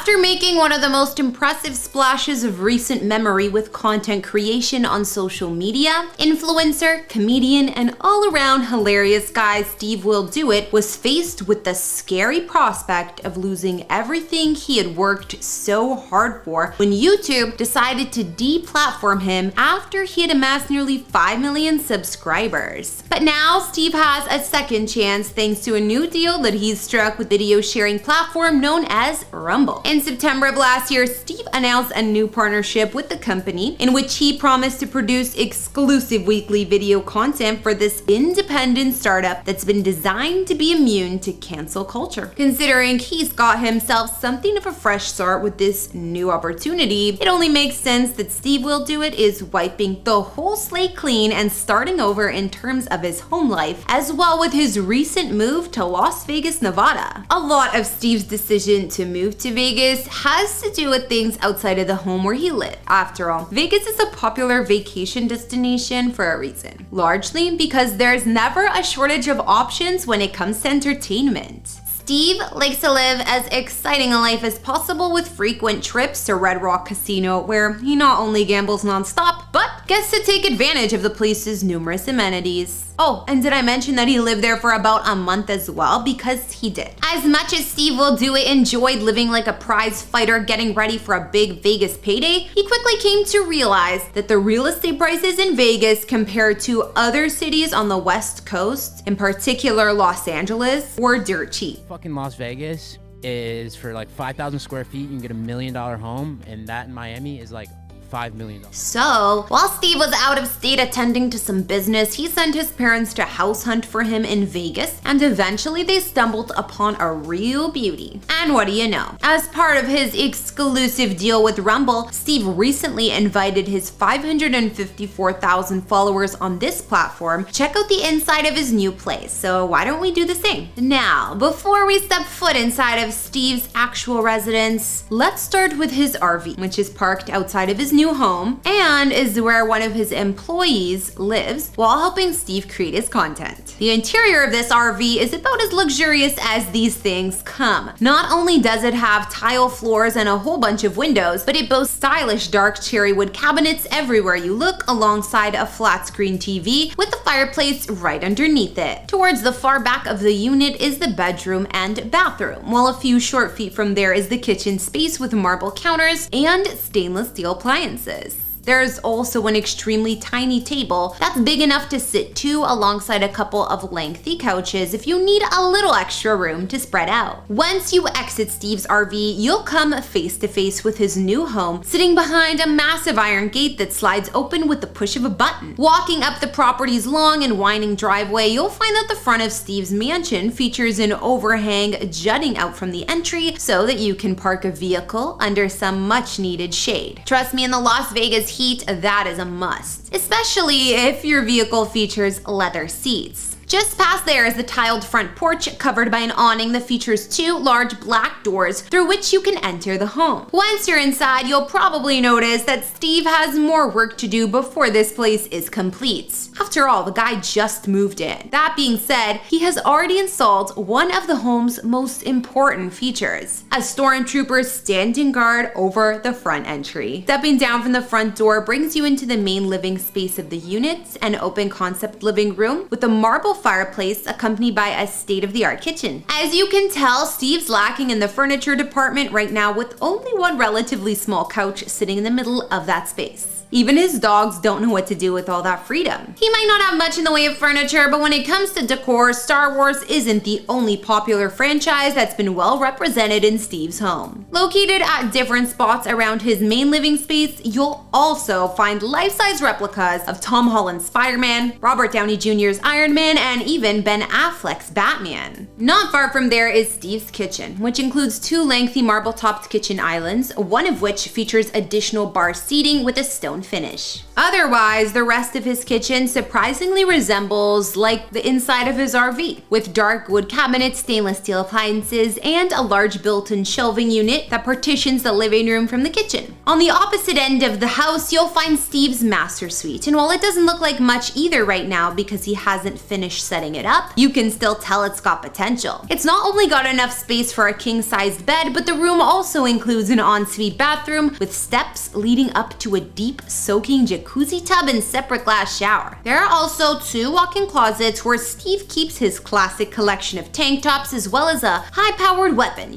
After making one of the most impressive splashes of recent memory with content creation on social media, influencer, comedian, and all-around hilarious guy SteveWillDoIt was faced with the scary prospect of losing everything he had worked so hard for when YouTube decided to deplatform him after he had amassed nearly 5 million subscribers. But now Steve has a second chance thanks to a new deal that he's struck with video sharing platform known as Rumble. In September of last year, Steve announced a new partnership with the company in which he promised to produce exclusive weekly video content for this independent startup that's been designed to be immune to cancel culture. Considering he's got himself something of a fresh start with this new opportunity, it only makes sense that SteveWillDoIt is wiping the whole slate clean and starting over in terms of his home life, as well with his recent move to Las Vegas, Nevada. A lot of Steve's decision to move to Vegas has to do with things outside of the home where he lived. After all, Vegas is a popular vacation destination for a reason, largely because there's never a shortage of options when it comes to entertainment. Steve likes to live as exciting a life as possible with frequent trips to Red Rock Casino, where he not only gambles nonstop, but gets to take advantage of the place's numerous amenities. Oh, and did I mention that he lived there for about a month as well? Because he did. As much as SteveWillDoIt enjoyed living like a prize fighter getting ready for a big Vegas payday, he quickly came to realize that the real estate prices in Vegas compared to other cities on the West Coast, in particular Los Angeles, were dirt cheap. Fucking Las Vegas is for like 5,000 square feet, you can get $1 million home, and that in Miami is like $5 million. So, while Steve was out of state attending to some business, he sent his parents to house hunt for him in Vegas, and eventually they stumbled upon a real beauty. And what do you know? As part of his exclusive deal with Rumble, Steve recently invited his 554,000 followers on this platform to check out the inside of his new place. So why don't we do the same? Now, before we step foot inside of Steve's actual residence, let's start with his RV, which is parked outside of his new home and is where one of his employees lives while helping Steve create his content. The interior of this RV is about as luxurious as these things come. Not only does it have tile floors and a whole bunch of windows, but it boasts stylish dark cherry wood cabinets everywhere you look, alongside a flat screen TV with the fireplace right underneath it. Towards the far back of the unit is the bedroom and bathroom, while a few short feet from there is the kitchen space with marble counters and stainless steel appliances. There's also an extremely tiny table that's big enough to sit two alongside a couple of lengthy couches if you need a little extra room to spread out. Once you exit Steve's RV, you'll come face to face with his new home, sitting behind a massive iron gate that slides open with the push of a button. Walking up the property's long and winding driveway, you'll find that the front of Steve's mansion features an overhang jutting out from the entry so that you can park a vehicle under some much needed shade. Trust me, in the Las Vegas heat, that is a must, especially if your vehicle features leather seats. Just past there is the tiled front porch covered by an awning that features two large black doors through which you can enter the home. Once you're inside, you'll probably notice that Steve has more work to do before this place is complete. After all, the guy just moved in. That being said, he has already installed one of the home's most important features: a stormtrooper standing guard over the front entry. Stepping down from the front door brings you into the main living space of the unit, an open concept living room with a marble fireplace accompanied by a state-of-the-art kitchen. As you can tell, Steve's lacking in the furniture department right now, with only one relatively small couch sitting in the middle of that space. Even his dogs don't know what to do with all that freedom. He might not have much in the way of furniture, but when it comes to decor, Star Wars isn't the only popular franchise that's been well represented in Steve's home. Located at different spots around his main living space, you'll also find life-size replicas of Tom Holland's Spider-Man, Robert Downey Jr.'s Iron Man, and even Ben Affleck's Batman. Not far from there is Steve's kitchen, which includes two lengthy marble-topped kitchen islands, one of which features additional bar seating with a stone stone finish. Otherwise, the rest of his kitchen surprisingly resembles like the inside of his RV, with dark wood cabinets, stainless steel appliances, and a large built-in shelving unit that partitions the living room from the kitchen. On the opposite end of the house, you'll find Steve's master suite, and while it doesn't look like much either right now because he hasn't finished setting it up, you can still tell it's got potential. It's not only got enough space for a king-sized bed, but the room also includes an ensuite bathroom with steps leading up to a deep soaking jacuzzi tub and separate glass shower. There are also 2 walk-in closets where Steve keeps his classic collection of tank tops as well as a high-powered weapon,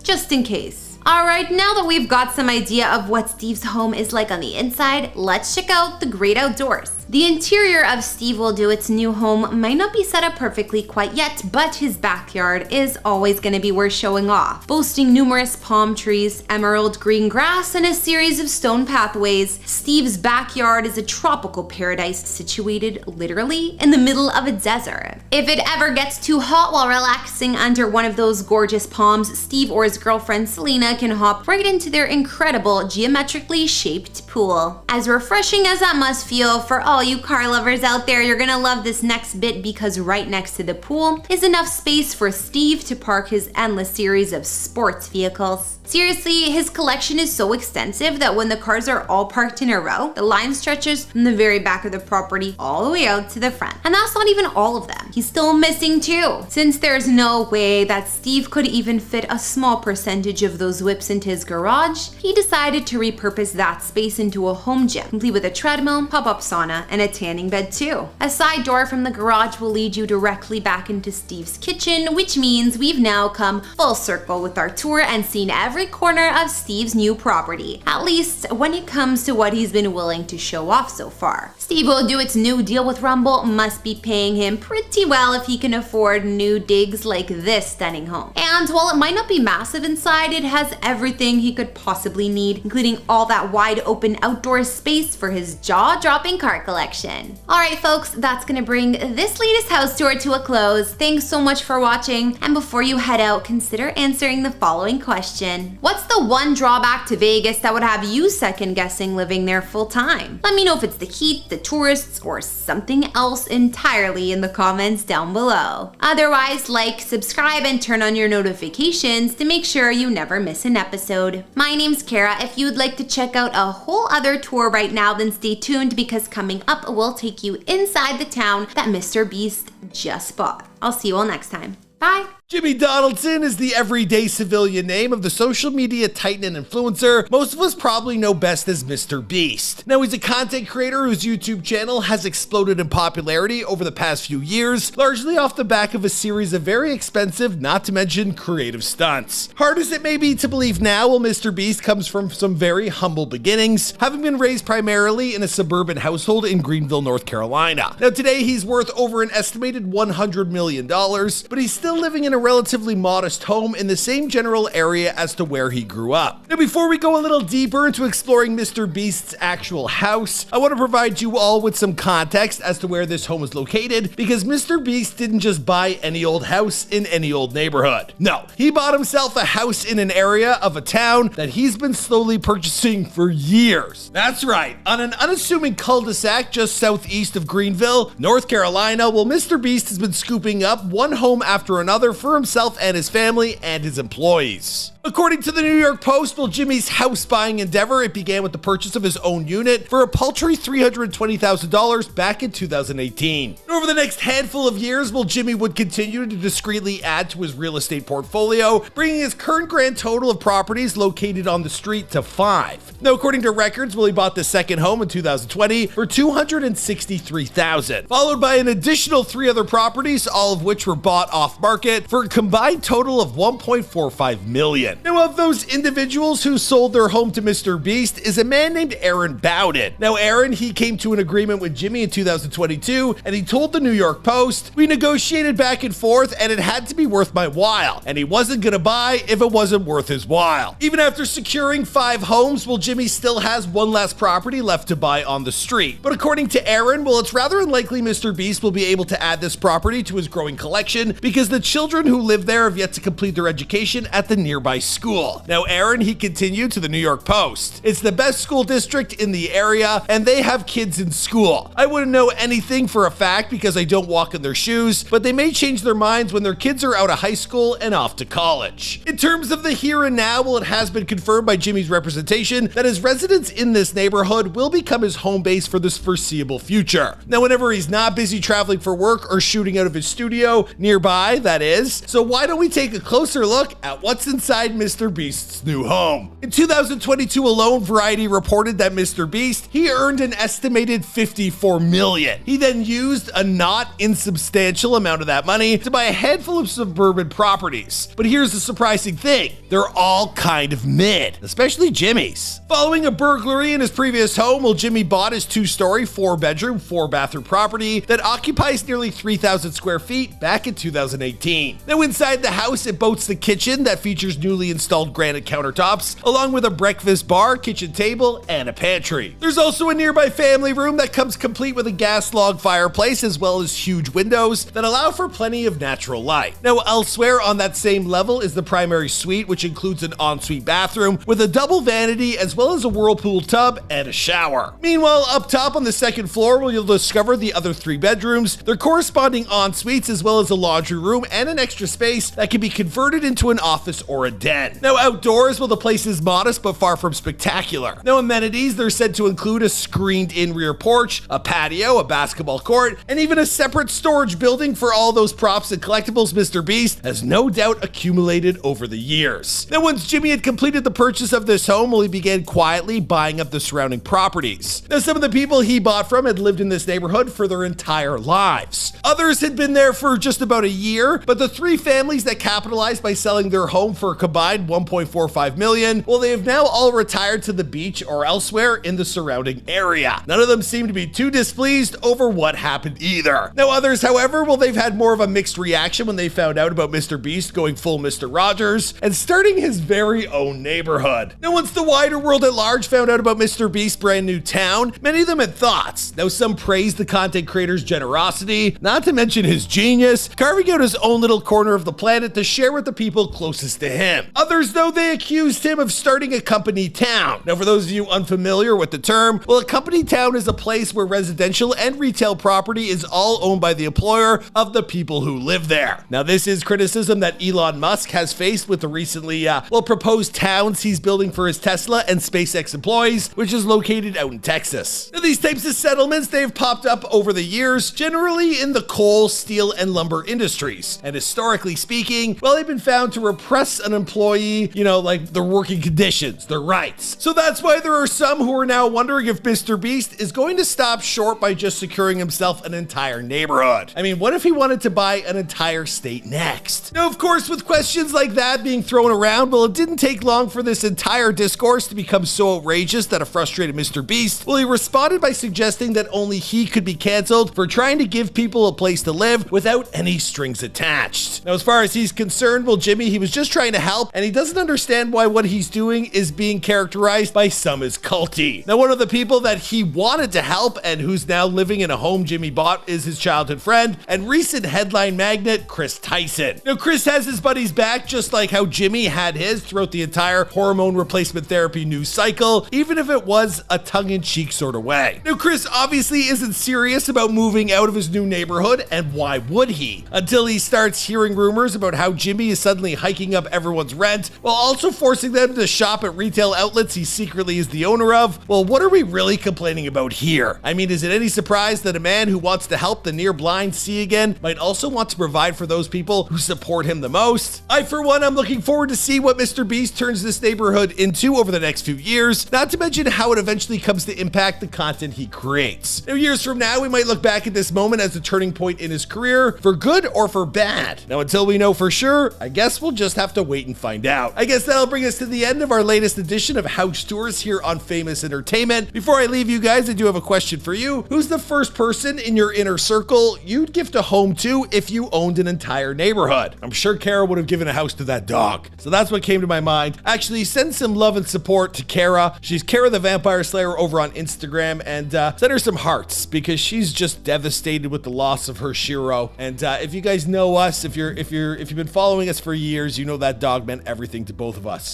just in case. Alright, now that we've got some idea of what Steve's home is like on the inside, let's check out the great outdoors. The interior of SteveWillDoIt's new home might not be set up perfectly quite yet, but his backyard is always going to be worth showing off. Boasting numerous palm trees, emerald green grass, and a series of stone pathways, Steve's backyard is a tropical paradise situated literally in the middle of a desert. If it ever gets too hot while relaxing under one of those gorgeous palms, Steve or his girlfriend Selena can hop right into their incredible geometrically shaped pool. As refreshing as that must feel for all you car lovers out there, you're gonna love this next bit because right next to the pool is enough space for Steve to park his endless series of sports vehicles. Seriously, his collection is so extensive that when the cars are all parked in a row, the line stretches from the very back of the property all the way out to the front. And that's not even all of them. He's still missing 2. Since there's no way that Steve could even fit a small percentage of those whips into his garage, he decided to repurpose that space into a home gym, complete with a treadmill, pop-up sauna, and a tanning bed too. A side door from the garage will lead you directly back into Steve's kitchen, which means we've now come full circle with our tour and seen every corner of Steve's new property, at least when it comes to what he's been willing to show off so far. SteveWillDoIt's new deal with Rumble must be paying him pretty well if he can afford new digs like this stunning home. And while it might not be massive inside, it has everything he could possibly need, including all that wide open outdoor space for his jaw-dropping car collection. Alright folks, that's gonna bring this latest house tour to a close. Thanks so much for watching, and before you head out, consider answering the following question. What's the one drawback to Vegas that would have you second guessing living there full time? Let me know if it's the heat, the tourists, or something else entirely in the comments down below. Otherwise, like, subscribe, and turn on your notifications to make sure you never miss an episode. My name's Kara. If you'd like to check out a whole other tour right now, then stay tuned because coming up we'll take you inside the town that Mr. Beast just bought. I'll see you all next time. Bye! Jimmy Donaldson is the everyday civilian name of the social media titan and influencer most of us probably know best as Mr. Beast. Now, he's a content creator whose YouTube channel has exploded in popularity over the past few years, largely off the back of a series of very expensive, not to mention creative stunts. Hard as it may be to believe now, well, Mr. Beast comes from some very humble beginnings, having been raised primarily in a suburban household in Greenville, North Carolina. Now, today he's worth over an estimated $100 million, but he's still living in a relatively modest home in the same general area as to where he grew up. Now, before we go a little deeper into exploring Mr. Beast's actual house, I want to provide you all with some context as to where this home is located, because Mr. Beast didn't just buy any old house in any old neighborhood. No, he bought himself a house in an area of a town that he's been slowly purchasing for years. That's right, on an unassuming cul-de-sac just southeast of Greenville, North Carolina, well, Mr. Beast has been scooping up one home after another for himself and his family and his employees. According to the New York Post, well, Jimmy's house buying endeavor, it began with the purchase of his own unit for a paltry $320,000 back in 2018. Over the next handful of years, well, Jimmy would continue to discreetly add to his real estate portfolio, bringing his current grand total of properties located on the street to 5. Now, according to records, well, he bought the second home in 2020 for $263,000, followed by an additional 3 other properties, all of which were bought off market for a combined total of $1.45 million. Now, of those individuals who sold their home to Mr. Beast is a man named Aaron Bowden. Now, Aaron, he came to an agreement with Jimmy in 2022, and he told the New York Post, "We negotiated back and forth, and it had to be worth my while, and he wasn't gonna buy if it wasn't worth his while." Even after securing 5 homes, well, Jimmy still has one last property left to buy on the street. But according to Aaron, well, it's rather unlikely Mr. Beast will be able to add this property to his growing collection because the children who live there have yet to complete their education at the nearby school. Now, Aaron, he continued to the New York Post. It's the best school district in the area, and they have kids in school. I wouldn't know anything for a fact because I don't walk in their shoes, but they may change their minds when their kids are out of high school and off to college. In terms of the here and now, well, it has been confirmed by Jimmy's representation that his residence in this neighborhood will become his home base for this foreseeable future. Now, whenever he's not busy traveling for work or shooting out of his studio, nearby, that is. So why don't we take a closer look at what's inside Mr. Beast's new home? In 2022 alone, Variety reported that Mr. Beast, he earned an estimated $54 million. He then used a not insubstantial amount of that money to buy a handful of suburban properties. But here's the surprising thing. They're all kind of mid, especially Jimmy's. Following a burglary in his previous home, well, Jimmy bought his 2-story, 4-bedroom, 4-bathroom property that occupies nearly 3,000 square feet back in 2018. Now, inside the house, it boasts a kitchen that features newly installed granite countertops, along with a breakfast bar, kitchen table, and a pantry. There's also a nearby family room that comes complete with a gas log fireplace, as well as huge windows that allow for plenty of natural light. Now, elsewhere on that same level is the primary suite, which includes an ensuite bathroom with a double vanity, as well as a whirlpool tub and a shower. Meanwhile, up top on the second floor, where you'll discover the other 3 bedrooms, their corresponding en-suites, as well as a laundry room and an extra space that can be converted into an office or a den. Now, outdoors, well, the place is modest but far from spectacular. Now, amenities, they're said to include a screened-in rear porch, a patio, a basketball court, and even a separate storage building for all those props and collectibles Mr. Beast has no doubt accumulated over the years. Now, once Jimmy had completed the purchase of this home, well, he began quietly buying up the surrounding properties. Now, some of the people he bought from had lived in this neighborhood for their entire lives. Others had been there for just about a year, but the 3 families that capitalized by selling their home for a combined $1.45 million, well, they have now all retired to the beach or elsewhere in the surrounding area. None of them seem to be too displeased over what happened either. Now, others, however, well, they've had more of a mixed reaction when they found out about Mr. Beast going full Mr. Rogers and starting his very own neighborhood. Now, once the wider world at large found out about Mr. Beast's brand new town, many of them had thoughts. Now, some praised the content creator's generosity, not to mention his genius, carving out his own little corner of the planet to share with the people closest to him. Others, though, they accused him of starting a company town. Now, for those of you unfamiliar with the term, well, a company town is a place where residential and retail property is all owned by the employer of the people who live there. Now, this is criticism that Elon Musk has faced with the recently, proposed towns he's building for his Tesla and SpaceX employees, which is located out in Texas. Now, these types of settlements, they've popped up over the years, generally in the coal, steel, and lumber industries. And historically speaking, well, they've been found to repress an employee, like their working conditions, their rights. So that's why there are some who are now wondering if Mr. Beast is going to stop short by just securing himself an entire neighborhood. I mean, what if he wanted to buy an entire state next? Now, of course, with questions like that being thrown around, well, it didn't take long for this entire discourse to become so outrageous that it frustrated Mr. Beast. Well, he responded by suggesting that only he could be canceled for trying to give people a place to live without any strings attached. Now, as far as he's concerned, well, Jimmy, he was just trying to help, and he doesn't understand why what he's doing is being characterized by some as culty. Now, one of the people that he wanted to help and who's now living in a home Jimmy bought is his childhood friend and recent headline magnate, Chris Tyson. Now, Chris has his buddies back just like how Jimmy had his throughout the entire hormone replacement therapy news cycle, even if it was a tongue-in-cheek sort of way. Now, Chris obviously isn't serious about moving out of his new neighborhood, and why would he? Until he starts hearing rumors about how Jimmy is suddenly hiking up everyone's rent while also forcing them to shop at retail outlets he secretly is the owner of. Well, what are we really complaining about here? I mean, is it any surprise that a man who wants to help the near blind see again might also want to provide for those people who support him the most? I, for one, I'm looking forward to see what Mr. Beast turns this neighborhood into over the next few years, not to mention how it eventually comes to impact the content he creates. Now, years from now, we might look back at this moment as a turning point in his career, for good or for bad. Now, until we know for sure, I guess we'll just have to wait and find out. I guess that'll bring us to the end of our latest edition of House Tours here on Famous Entertainment. Before I leave you guys, I do have a question for you. Who's the first person in your inner circle you'd gift a home to if you owned an entire neighborhood? I'm sure Kara would have given a house to that dog. So that's what came to my mind. Actually, send some love and support to Kara. She's Kara the Vampire Slayer over on Instagram, and send her some hearts because she's just devastated with the loss of her Shiro. And if you guys know us, if you've been following us for years, you know that dog, man. meant everything to both of us.